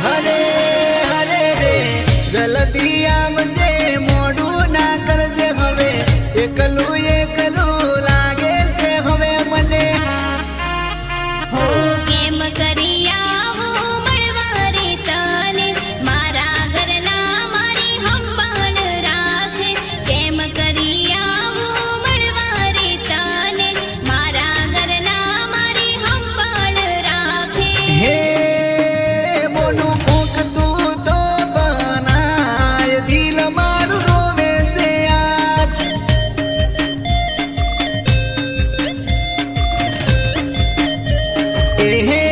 हरे हरे रे जल्दी आवजे मोडू ना करजे हवे एकलू एकलू लागे छे हवे मने हो केम करी आवो મળવા રે તને મારા ઘરના મારી સંભાળ રાખે કેમ કરી આવો મળવા રે તને મારા ઘરના મારી સંભાળ રાખે हे मोनू कोक तू तो बनाय दिल मारू रोवे से आज एहे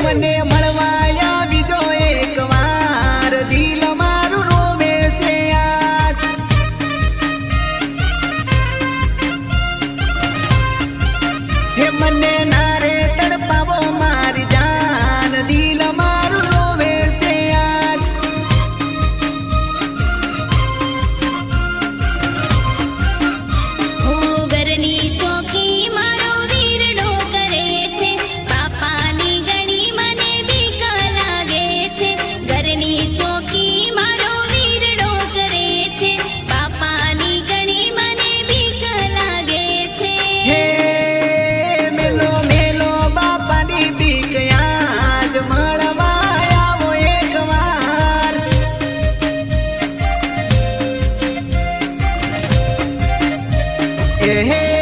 मने મળવાયા બીજો એકવાર દિલ મારું રોવે છે આજ હે મને ના રે તડપાવો મારી જાન દિલ મારું રોવે છે આજ हो घરની ચોકી મારો વીરડો કરે છે પાપાની ગણી મને બીક લાગે છે ઘરની ચોકી મારો વીરડો કરે છે પાપાની ગણી મને બીક લાગે છે હે મેલો મેલો બાપાની બીક આજ મળવા આવો એકવાર એહે